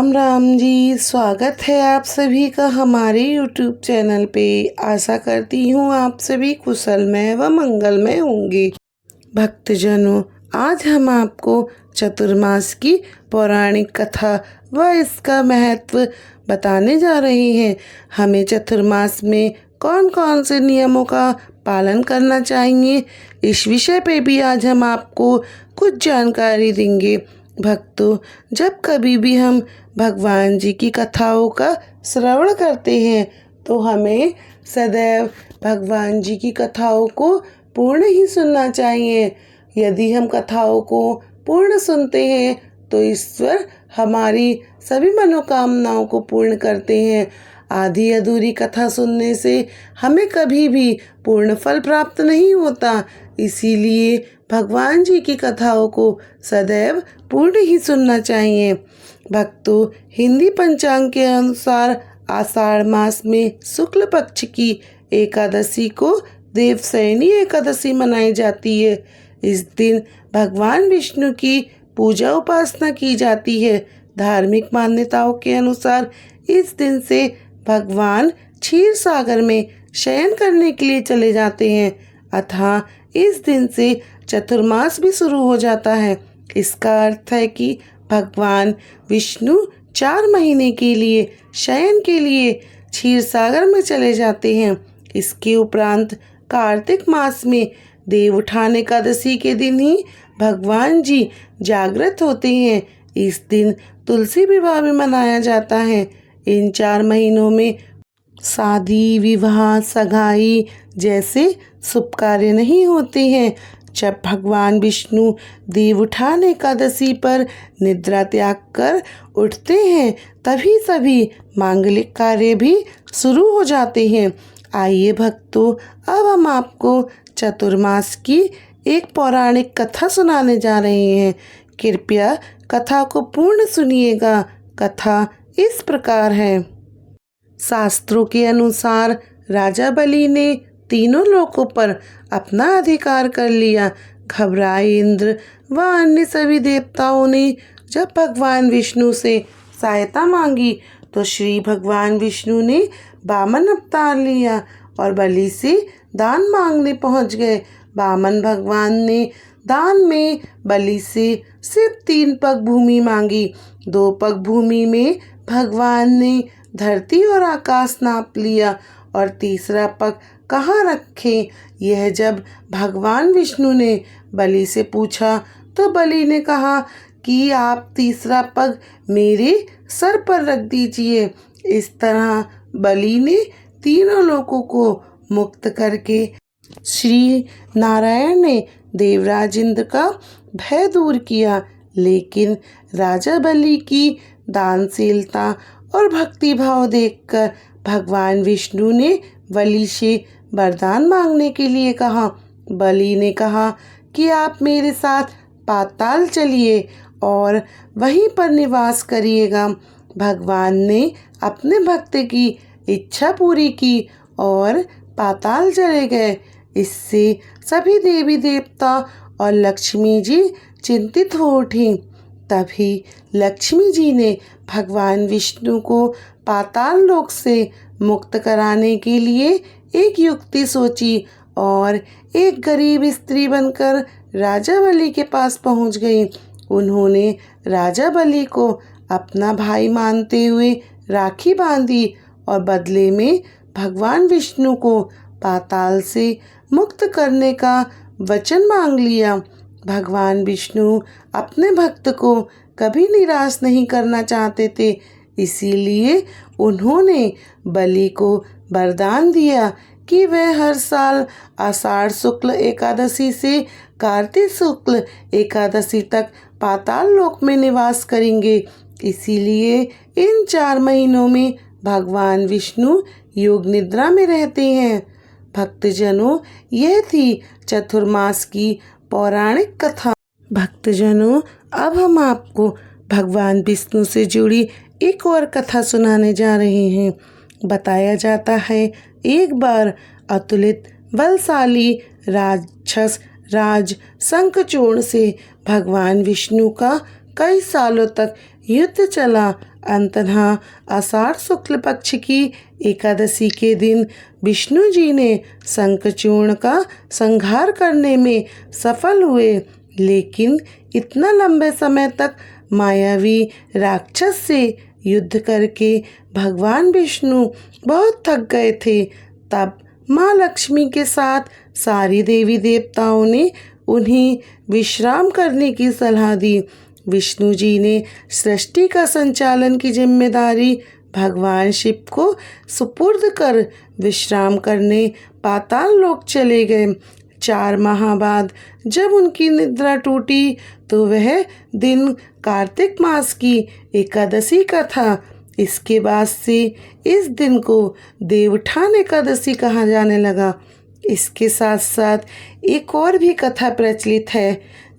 राम राम जी। स्वागत है आप सभी का हमारे YouTube चैनल पे। आशा करती हूँ आप सभी कुशलमय व मंगलमय होंगे। भक्तजनों, आज हम आपको चतुर्मास की पौराणिक कथा व इसका महत्व बताने जा रहे हैं। हमें चतुर्मास में कौन कौन से नियमों का पालन करना चाहिए, इस विषय पे भी आज हम आपको कुछ जानकारी देंगे। भक्तों, जब कभी भी हम भगवान जी की कथाओं का श्रवण करते हैं तो हमें सदैव भगवान जी की कथाओं को पूर्ण ही सुनना चाहिए। यदि हम कथाओं को पूर्ण सुनते हैं तो ईश्वर हमारी सभी मनोकामनाओं को पूर्ण करते हैं। आधी अधूरी कथा सुनने से हमें कभी भी पूर्ण फल प्राप्त नहीं होता। इसीलिए भगवान जी की कथाओं को सदैव पूर्ण ही सुनना चाहिए। भक्तों, हिंदी पंचांग के अनुसार आषाढ़ मास में शुक्ल पक्ष की एकादशी को देवशयनी एकादशी मनाई जाती है। इस दिन भगवान विष्णु की पूजा उपासना की जाती है। धार्मिक मान्यताओं के अनुसार इस दिन से भगवान क्षीर सागर में शयन करने के लिए चले जाते हैं, अतः इस दिन से चतुर्मास भी शुरू हो जाता है। इसका अर्थ है कि भगवान विष्णु 4 महीने के लिए शयन के लिए क्षीर सागर में चले जाते हैं। इसके उपरांत कार्तिक मास में देवउठान एकादशी के दिन ही भगवान जी जागृत होते हैं। इस दिन तुलसी विवाह भी मनाया जाता है। इन 4 महीनों में शादी, विवाह, सगाई जैसे शुभ कार्य नहीं होते हैं। जब भगवान विष्णु देवउठान एकादशी पर निद्रा त्याग कर उठते हैं तभी सभी मांगलिक कार्य भी शुरू हो जाते हैं। आइए भक्तों, अब हम आपको चतुर्मास की एक पौराणिक कथा सुनाने जा रहे हैं। कृपया कथा को पूर्ण सुनिएगा। कथा इस प्रकार है। शास्त्रों के अनुसार राजा बलि ने तीनों लोकों पर अपना अधिकार कर लिया। घबराए इंद्र व अन्य सभी देवताओं ने जब भगवान विष्णु से सहायता मांगी तो श्री भगवान विष्णु ने वामन अवतार लिया और बलि से दान मांगने पहुंच गए। वामन भगवान ने दान में बलि से सिर्फ 3 पग भूमि मांगी। 2 पग भूमि में भगवान ने धरती और आकाश नाप लिया और तीसरा पग कहाँ रखें, यह जब भगवान विष्णु ने बलि से पूछा तो बलि ने कहा कि आप तीसरा पग मेरे सर पर रख दीजिए। इस तरह बलि ने तीनों लोगों को मुक्त करके श्री नारायण ने देवराज इंद्र का भय दूर किया। लेकिन राजा बलि की दानशीलता और भक्ति भाव देखकर भगवान विष्णु ने बलि से वरदान मांगने के लिए कहा। बलि ने कहा कि आप मेरे साथ पाताल चलिए और वहीं पर निवास करिएगा। भगवान ने अपने भक्त की इच्छा पूरी की और पाताल चले गए। इससे सभी देवी देवता और लक्ष्मी जी चिंतित हो उठी। तभी लक्ष्मी जी ने भगवान विष्णु को पाताल लोक से मुक्त कराने के लिए एक युक्ति सोची और एक गरीब स्त्री बनकर राजा बलि के पास पहुंच गई। उन्होंने राजा बलि को अपना भाई मानते हुए राखी बांधी और बदले में भगवान विष्णु को पाताल से मुक्त करने का वचन मांग लिया। भगवान विष्णु अपने भक्त को कभी निराश नहीं करना चाहते थे, इसीलिए उन्होंने बलि को वरदान दिया कि वह हर साल आषाढ़ शुक्ल एकादशी से कार्तिक शुक्ल एकादशी तक पाताल लोक में निवास करेंगे। इसीलिए इन 4 महीनों में भगवान विष्णु योग निद्रा में रहते हैं। भक्तजनों, यह थी चतुर्मास की पौराणिक कथा। भक्तजनों, अब हम आपको भगवान विष्णु से जुड़ी एक और कथा सुनाने जा रहे हैं। बताया जाता है एक बार अतुलित बलशाली राक्षस राज शंखचूर्ण से भगवान विष्णु का कई सालों तक युद्ध चला। अंततः आषाढ़ शुक्ल पक्ष की एकादशी के दिन विष्णु जी ने शंखचूर्ण का संहार करने में सफल हुए, लेकिन इतना लंबे समय तक मायावी राक्षस से युद्ध करके भगवान विष्णु बहुत थक गए थे। तब माँ लक्ष्मी के साथ सारी देवी देवताओं ने उन्हें विश्राम करने की सलाह दी। विष्णु जी ने सृष्टि का संचालन की जिम्मेदारी भगवान शिव को सुपुर्द कर विश्राम करने पाताल लोक चले गए। 4 माह बाद जब उनकी निद्रा टूटी तो वह दिन कार्तिक मास की एकादशी का था। इसके बाद से इस दिन को देवउठान एकादशी कहा जाने लगा। इसके साथ साथ एक और भी कथा प्रचलित है।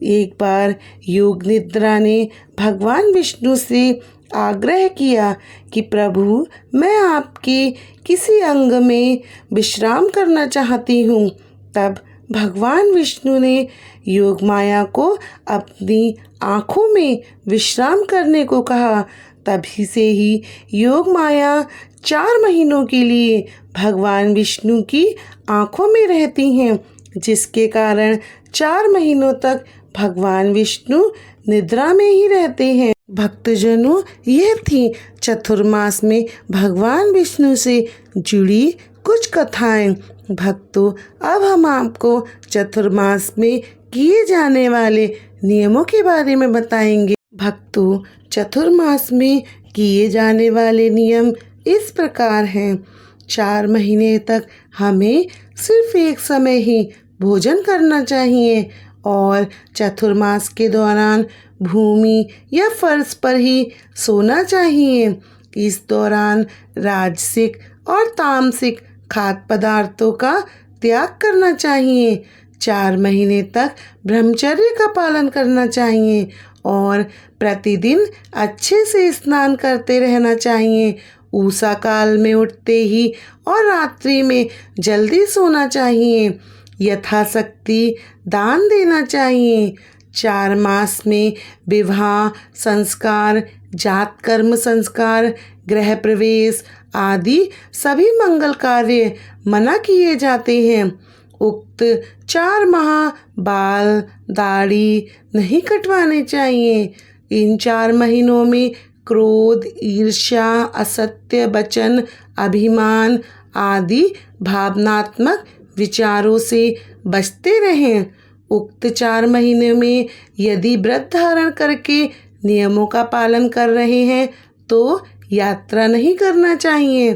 एक बार योग निद्रा ने भगवान विष्णु से आग्रह किया कि प्रभु, मैं आपके किसी अंग में विश्राम करना चाहती हूँ। तब भगवान विष्णु ने योग माया को अपनी आँखों में विश्राम करने को कहा। तभी से ही योग माया 4 महीनों के लिए भगवान विष्णु की आँखों में रहती हैं, जिसके कारण 4 महीनों तक भगवान विष्णु निद्रा में ही रहते हैं। भक्तजनों, यह थी चतुर्मास में भगवान विष्णु से जुड़ी कुछ कथाएं। भक्तों, अब हम आपको चतुर्मास में किए जाने वाले नियमों के बारे में बताएंगे। भक्तों, चतुर्मास में किए जाने वाले नियम इस प्रकार हैं। 4 महीने तक हमें सिर्फ एक समय ही भोजन करना चाहिए और चतुर्मास के दौरान भूमि या फर्श पर ही सोना चाहिए। इस दौरान राजसिक और तामसिक खाद्य पदार्थों का त्याग करना चाहिए। 4 महीने तक ब्रह्मचर्य का पालन करना चाहिए और प्रतिदिन अच्छे से स्नान करते रहना चाहिए। उषा काल में उठते ही और रात्रि में जल्दी सोना चाहिए। यथाशक्ति दान देना चाहिए। 4 मास में विवाह संस्कार, जात कर्म संस्कार, गृह प्रवेश आदि सभी मंगल कार्य मना किए जाते हैं। उक्त 4 माह बाल दाढ़ी नहीं कटवाने चाहिए। इन 4 महीनों में क्रोध, ईर्ष्या, असत्य वचन, अभिमान आदि भावनात्मक विचारों से बचते रहें। उक्त 4 महीने में यदि व्रत धारण करके नियमों का पालन कर रहे हैं तो यात्रा नहीं करना चाहिए।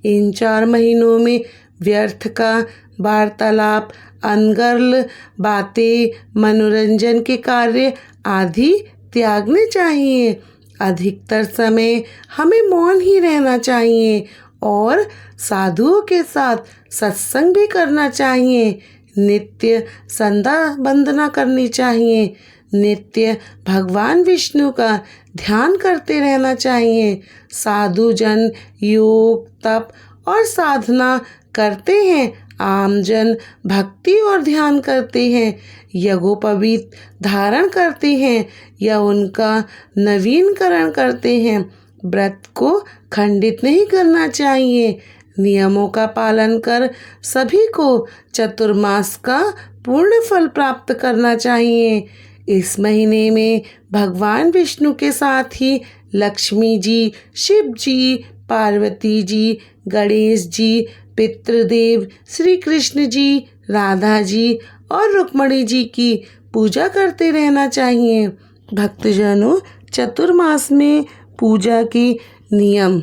इन 4 महीनों में व्यर्थ का वार्तालाप, अनर्गल बातें, मनोरंजन के कार्य आदि त्यागने चाहिए। अधिकतर समय हमें मौन ही रहना चाहिए और साधुओं के साथ सत्संग भी करना चाहिए। नित्य संध्या वंदना करनी चाहिए। नित्य भगवान विष्णु का ध्यान करते रहना चाहिए। साधु जन योग, तप और साधना करते हैं। आमजन भक्ति और ध्यान करते हैं, यज्ञोपवीत धारण करते हैं या उनका नवीनकरण करते हैं। व्रत को खंडित नहीं करना चाहिए। नियमों का पालन कर सभी को चतुर्मास का पूर्ण फल प्राप्त करना चाहिए। इस महीने में भगवान विष्णु के साथ ही लक्ष्मी जी, शिव जी, पार्वती जी, गणेश जी, पितृदेव श्री कृष्ण जी, राधा जी और रुक्मणी जी की पूजा करते रहना चाहिए। भक्तजनों, चतुर्मास में पूजा के नियम।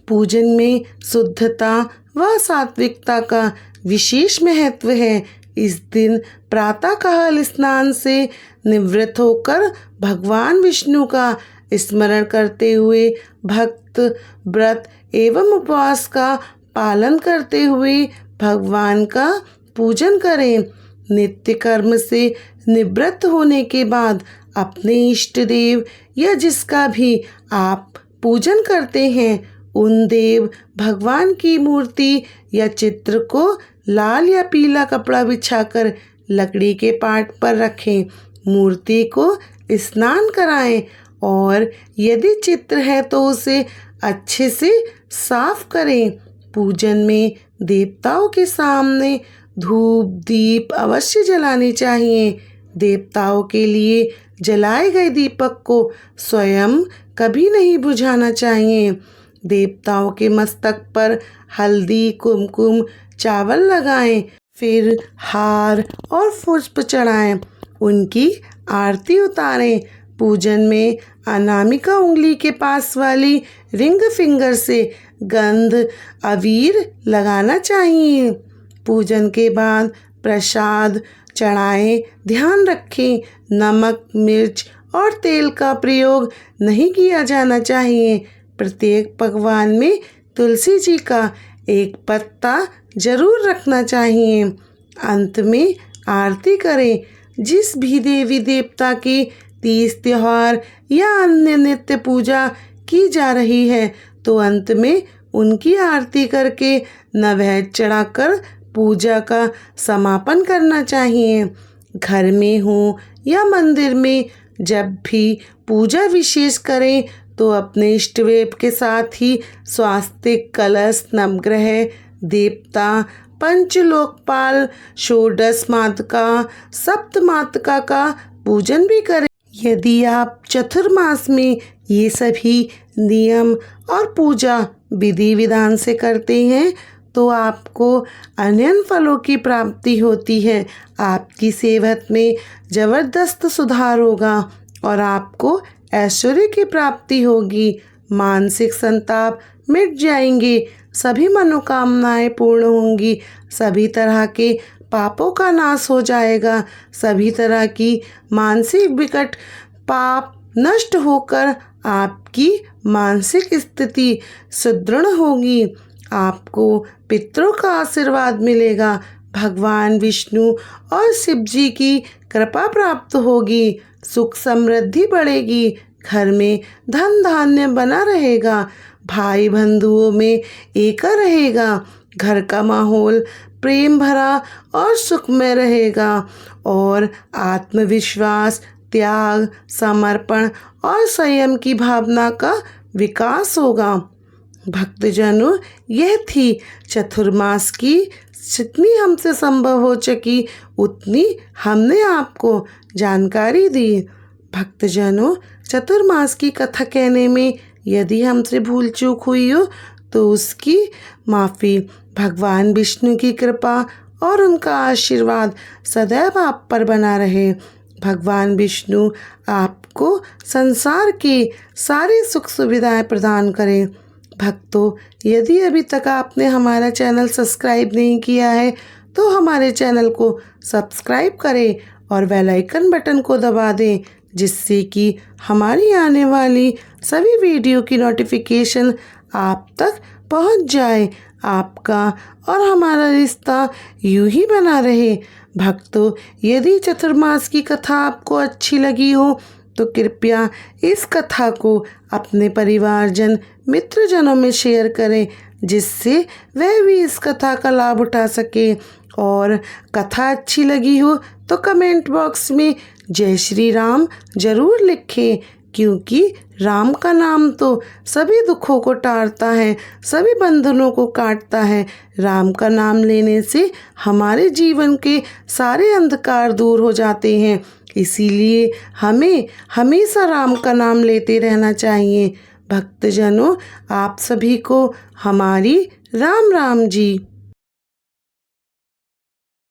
पूजन में शुद्धता व सात्विकता का विशेष महत्व है। इस दिन प्रातःकाल स्नान से निवृत्त होकर भगवान विष्णु का स्मरण करते हुए भक्त व्रत एवं उपवास का पालन करते हुए भगवान का पूजन करें। नित्य कर्म से निवृत्त होने के बाद अपने इष्ट देव या जिसका भी आप पूजन करते हैं उन देव भगवान की मूर्ति या चित्र को लाल या पीला कपड़ा बिछाकर लकड़ी के पाट पर रखें। मूर्ति को स्नान कराएं और यदि चित्र है तो उसे अच्छे से साफ करें। पूजन में देवताओं के सामने धूप दीप अवश्य जलाने चाहिए। देवताओं के लिए जलाए गए दीपक को स्वयं कभी नहीं बुझाना चाहिए। देवताओं के मस्तक पर हल्दी कुमकुम चावल लगाएं, फिर हार और पुष्प चढ़ाएं, उनकी आरती उतारें। पूजन में अनामिका उंगली के पास वाली रिंग फिंगर से गंध अबीर लगाना चाहिए। पूजन के बाद प्रसाद चढ़ाएं। ध्यान रखें, नमक मिर्च और तेल का प्रयोग नहीं किया जाना चाहिए। प्रत्येक पकवान में तुलसी जी का एक पत्ता जरूर रखना चाहिए। अंत में आरती करें। जिस भी देवी देवता की तीज त्योहार या अन्य नित्य पूजा की जा रही है तो अंत में उनकी आरती करके नैवेद्य चढ़ाकर पूजा का समापन करना चाहिए। घर में हो या मंदिर में जब भी पूजा विशेष करें तो अपने इष्टदेव के साथ ही स्वास्तिक कलश नवग्रह देवता पंचलोकपाल षोडश मातृका सप्त मातृका का पूजन भी करें। यदि आप चतुर्मास में ये सभी नियम और पूजा विधि विधान से करते हैं तो आपको अनंत फलों की प्राप्ति होती है। आपकी सेहत में ज़बरदस्त सुधार होगा और आपको ऐश्वर्य की प्राप्ति होगी। मानसिक संताप मिट जाएंगे, सभी मनोकामनाएं पूर्ण होंगी, सभी तरह के पापों का नाश हो जाएगा, सभी तरह की मानसिक विकट पाप नष्ट होकर आपकी मानसिक स्थिति सुदृढ़ होगी। आपको पितरों का आशीर्वाद मिलेगा। भगवान विष्णु और शिव जी की कृपा प्राप्त होगी। सुख समृद्धि बढ़ेगी। घर में धन धान्य बना रहेगा। भाई बंधुओं में एका रहेगा। घर का माहौल प्रेम भरा और सुखमय रहेगा और आत्मविश्वास त्याग समर्पण और संयम की भावना का विकास होगा। भक्तजनों, यह थी चतुर्मास की जितनी हमसे संभव हो सकी उतनी हमने आपको जानकारी दी। भक्तजनों, चतुर्मास की कथा कहने में यदि हमसे भूल चूक हुई हो तो उसकी माफ़ी। भगवान विष्णु की कृपा और उनका आशीर्वाद सदैव आप पर बना रहे। भगवान विष्णु आपको संसार की सारी सुख सुविधाएं प्रदान करें। भक्तों, यदि अभी तक आपने हमारा चैनल सब्सक्राइब नहीं किया है तो हमारे चैनल को सब्सक्राइब करें और बेल आइकन बटन को दबा दें, जिससे कि हमारी आने वाली सभी वीडियो की नोटिफिकेशन आप तक पहुंच जाए। आपका और हमारा रिश्ता यूं ही बना रहे। भक्तों, यदि चतुर्मास की कथा आपको अच्छी लगी हो तो कृपया इस कथा को अपने परिवारजन मित्रजनों में शेयर करें, जिससे वह भी इस कथा का लाभ उठा सके। और कथा अच्छी लगी हो तो कमेंट बॉक्स में जय श्री राम जरूर लिखें, क्योंकि राम का नाम तो सभी दुखों को टारता है, सभी बंधनों को काटता है। राम का नाम लेने से हमारे जीवन के सारे अंधकार दूर हो जाते हैं। इसीलिए हमें हमेशा राम का नाम लेते रहना चाहिए। भक्तजनों, आप सभी को हमारी राम राम जी।